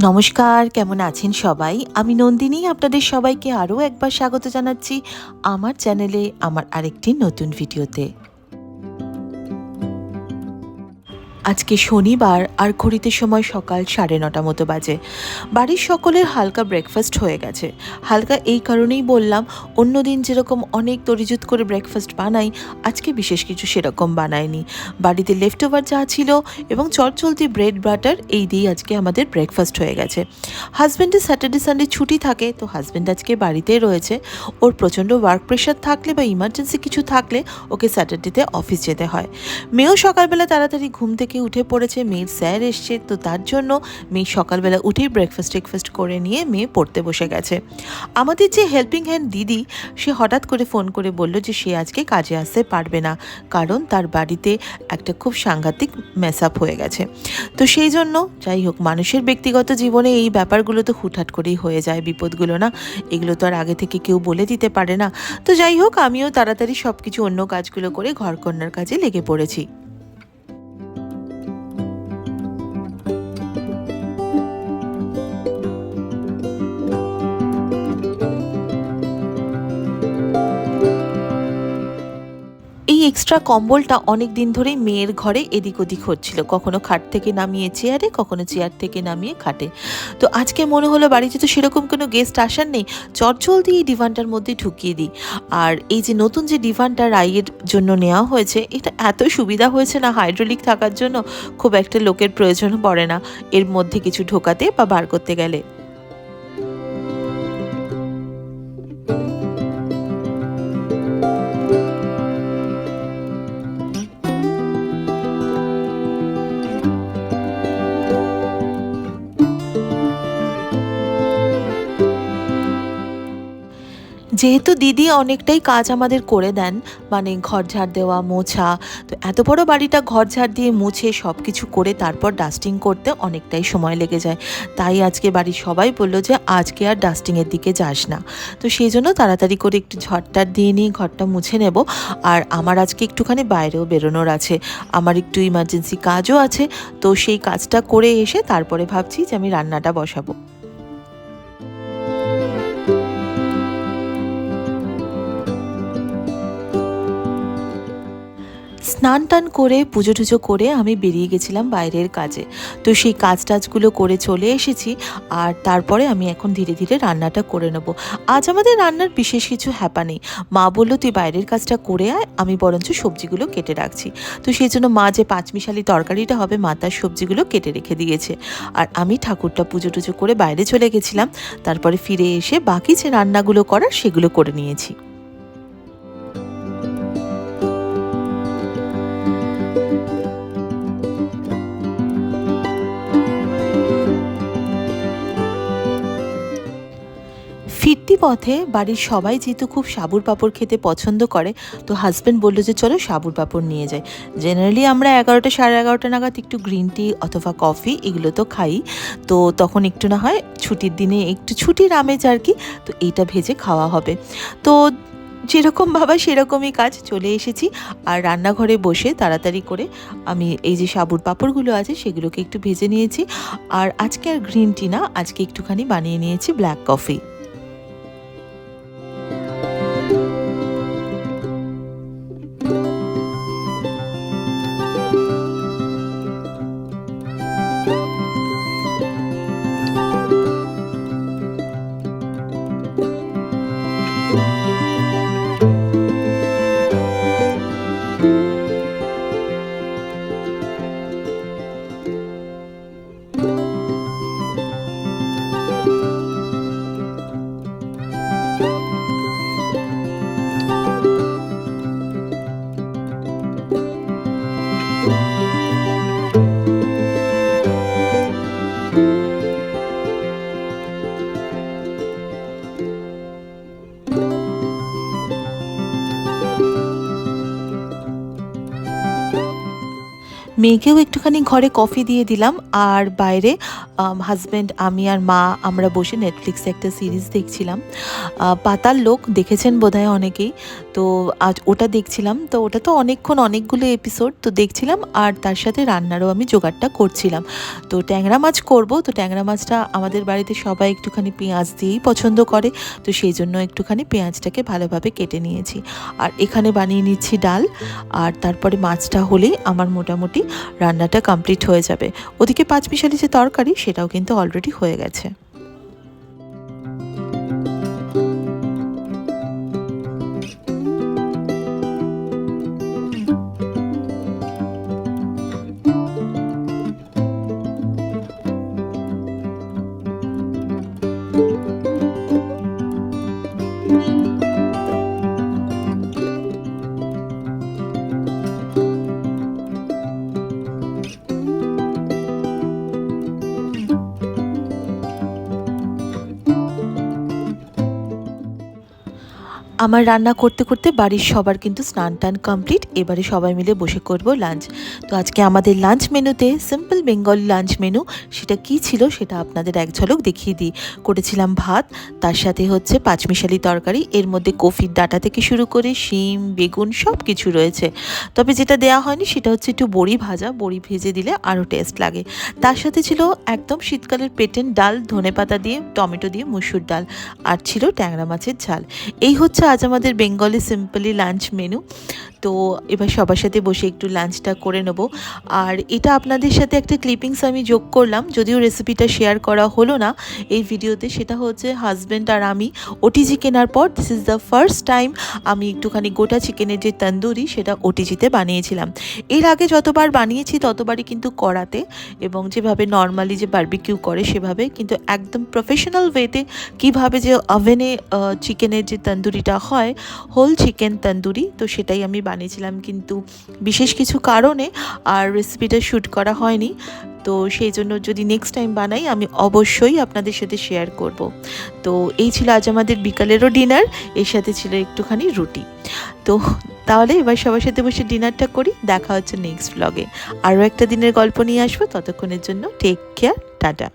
নমস্কার, কেমন আছেন সবাই? আমি নন্দিনী আপনাদের সবাইকে আরও একবার স্বাগত জানাচ্ছি আমার চ্যানেলে আমার আরেকটি নতুন ভিডিওতে। আজকে শনিবার আর ঘড়িতে সময় সকাল 9:30 মতো বাজে। বাড়ির সকলের হালকা ব্রেকফাস্ট হয়ে গেছে। হালকা এই কারণেই বললাম, অন্যদিন যেরকম অনেক তরিজুত করে ব্রেকফাস্ট বানাই, আজকে বিশেষ কিছু সেরকম বানাইনি। বাড়িতে লেফট ওভার যা ছিল এবং চটচলতি ব্রেড বাটার এই দিয়েই আজকে আমাদের ব্রেকফাস্ট হয়ে গেছে। হাজব্যান্ডের স্যাটারডে সানডে ছুটি থাকে, তো হাজব্যান্ড আজকে বাড়িতেই রয়েছে। ওর প্রচণ্ড ওয়ার্ক প্রেশার থাকলে বা ইমার্জেন্সি কিছু থাকলে ওকে স্যাটারডেতে অফিস যেতে হয়। মেয়েও সকালবেলা তাড়াতাড়ি ঘুম থেকে উঠে পড়েছে, মেয়ের স্যার এসছে, তো তার জন্য মেয়ে সকালবেলা উঠেই ব্রেকফাস্ট করে নিয়ে মেয়ে পড়তে বসে গেছে। আমাদের যে হেল্পিং হ্যান্ড দিদি, সে হঠাৎ করে ফোন করে বলল যে সে আজকে কাজে আসতে পারবে না, কারণ তার বাড়িতে একটা খুব সাংঘাতিক মেস আপ হয়ে গেছে। তো সেই জন্য যাই হোক, মানুষের ব্যক্তিগত জীবনে এই ব্যাপারগুলো তো হুটহাট করেই হয়ে যায়, বিপদগুলো না, এগুলো তো আর আগে থেকে কেউ বলে দিতে পারে না। তো যাই হোক, আমিও তাড়াতাড়ি সব কিছু অন্য কাজগুলো করে ঘরকন্নার কাজে লেগে পড়েছি। এই এক্সট্রা কম্বলটা অনেক দিন ধরেই মেয়ের ঘরে এদিক ওদিক হচ্ছিল, কখনো খাট থেকে নামিয়ে চেয়ারে, কখনো চেয়ার থেকে নামিয়ে খাটে। তো আজকে মনে হলো বাড়িতে তো সেরকম কোনো গেস্ট আসার নেই, চটজলদি এই ডিভানটার মধ্যে ঢুকিয়ে দিই। আর এই যে নতুন যে ডিভানটা রাইয়ের জন্য নেওয়া হয়েছে, এটা এত সুবিধা হয়েছে না, হাইড্রোলিক থাকার জন্য খুব একটা লোকের প্রয়োজন পড়ে না এর মধ্যে কিছু ঢোকাতে বা বার করতে গেলে। যেহেতু দিদি অনেকটাই কাজ আমাদের করে দেন, মানে ঘর ঝাড় দেওয়া, মোছা, তো এত বড় বাড়িটা ঘর ঝাড় দিয়ে মুছে সব কিছু করে তারপর ডাস্টিং করতে অনেকটাই সময় লেগে যায়। তাই আজকে বাড়ির সবাই বলল যে আজকে আর ডাস্টিংয়ের দিকে যাস না। তো সেই জন্য তাড়াতাড়ি করে একটু ঝড়টার দিয়ে নিয়ে ঘরটা মুছে নেব। আর আমার আজকে একটুখানি বাইরেও বেরোনোর আছে, আমার একটু ইমার্জেন্সি কাজও আছে। তো সেই কাজটা করে এসে তারপরে ভাবছি যে আমি রান্নাটা বসাবো। স্নান টান করে পুজো টুজো করে আমি বেরিয়ে গেছিলাম বাইরের কাজে। তো সেই কাজ টাজগুলো করে চলে এসেছি, আর তারপরে আমি এখন ধীরে ধীরে রান্নাটা করে নেব। আজ আমাদের রান্নার বিশেষ কিছু হ্যাপা নেই। মা বলল তুই বাইরের কাজটা করে আয়, আমি বরঞ্চ সবজিগুলো কেটে রাখছি। তো সেই জন্য মা যে পাঁচমিশালি তরকারিটা হবে, মা তার সবজিগুলো কেটে রেখে দিয়েছে। আর আমি ঠাকুরটা পুজো টুজো করে বাইরে চলে গেছিলাম, তারপরে ফিরে এসে বাকি যে রান্নাগুলো করার সেগুলো করে নিয়েছি। ফিরতি পথে বাড়ির সবাই যেহেতু খুব সাবুর পাঁপড় খেতে পছন্দ করে, তো হাজব্যান্ড বললো যে চলো সাবুর পাঁপড় নিয়ে যাই। জেনারেলি আমরা 11টা 11:30 নাগাদ একটু গ্রিন টি অথবা কফি এগুলো তো খাই। তো তখন একটু না হয় ছুটির দিনে একটু ছুটির আমেজ আর কি, তো এইটা ভেজে খাওয়া হবে। তো যেরকম ভাবা সেরকমই কাজ, চলে এসেছি। আর রান্নাঘরে বসে তাড়াতাড়ি করে আমি এই যে সাবুর পাঁপড়গুলো আছে সেগুলোকে একটু ভেজে নিয়েছি। আর আজকে আর গ্রিন টি না, আজকে একটুখানি বানিয়ে নিয়েছি ব্ল্যাক কফি। মেয়েকেও একটুখানি ঘরে কফি দিয়ে দিলাম, আর বাইরে হাজব্যান্ড, আমি আর মা আমরা বসে নেটফ্লিক্সে একটা সিরিজ দেখছিলাম, পাতাল লোক, দেখেছেন বোধহয় অনেকেই। তো আজ ওটা দেখছিলাম, তো ওটা তো অনেকক্ষণ অনেকগুলো এপিসোড তো দেখছিলাম, আর তার সাথে রান্নারও আমি জোগাড়টা করছিলাম। তো ট্যাংরা মাছ করব, তো ট্যাংরা মাছটা আমাদের বাড়িতে সবাই একটুখানি পেঁয়াজ দিয়েই পছন্দ করে, তো সেই জন্য একটুখানি পেঁয়াজটাকে ভালোভাবে কেটে নিয়েছি। আর এখানে বানিয়ে নিচ্ছি ডাল, আর তারপরে মাছটা হলেই আমার মোটামুটি রান্নাটা কমপ্লিট হয়ে যাবে। ওদিকে পাঁচমিশালি যে তরকারি সেটাও কিন্তু অলরেডি হয়ে গেছে। আমার রান্না করতে করতে বাড়ির সবার কিন্তু স্নান টান কমপ্লিট। এবারে সবাই মিলে বসে করব লাঞ্চ। তো আজকে আমাদের লাঞ্চ মেনুতে সিম্পল বেঙ্গলি লাঞ্চ মেনু, সেটা কি ছিল সেটা আপনাদের এক ঝলক দেখিয়ে দিই। করেছিলাম ভাত, তার সাথে হচ্ছে পাঁচমিশালি তরকারি, এর মধ্যে কফির ডাঁটা থেকে শুরু করে শিম বেগুন সব কিছু রয়েছে। তবে যেটা দেওয়া হয়নি সেটা হচ্ছে একটু বড়ি ভাজা, বড়ি ভেজে দিলে আরও টেস্ট লাগে। তার সাথে ছিল একদম শীতকালের পেটেন ডাল, ধনেপাতা দিয়ে টমেটো দিয়ে মুসুর ডাল, আর ছিল ট্যাংরা মাছের ঝাল। এই হচ্ছে আজ আমাদের বেঙ্গলি সিম্পলি লাঞ্চ মেনু। তো এবার সবার সাথে বসে একটু লাঞ্চটা করে নেব। আর এটা আপনাদের সাথে একটা ক্লিপিংস আমি যোগ করলাম, যদিও রেসিপিটা শেয়ার করা হলো না এই ভিডিওতে। সেটা হচ্ছে হাজব্যান্ড আর আমি ওটিজি কেনার পর this is the first time আমি একটুখানি গোটা চিকেনের যে তন্দুরি সেটা ওটিজিতে বানিয়েছিলাম। এর আগে যতবার বানিয়েছি ততবারই কিন্তু কড়াতে, এবং যেভাবে নর্মালি যে বারবিকিউ করে সেভাবে, কিন্তু একদম প্রফেশনাল ওয়েতে কীভাবে যে ওভেনে চিকেনের যে তন্দুরিটা হয়, হোল চিকেন তন্দুরি, তো সেটাই আমি বানিয়েছিলাম। কিন্তু বিশেষ কিছু কারণে আর রেসিপিটা শ্যুট করা হয়নি, তো সেই জন্য যদি নেক্সট টাইম বানাই আমি অবশ্যই আপনাদের সাথে শেয়ার করব। তো এই ছিল আজ আমাদের বিকালেরও ডিনার, এর সাথে ছিল একটুখানি রুটি। তো তাহলে এবার সবার সাথে বসে ডিনারটা করি। দেখা হচ্ছে নেক্সট ব্লগে, আরও একটা দিনের গল্প নিয়ে আসবো। ততক্ষণের জন্য টেক কেয়ার, টাটা।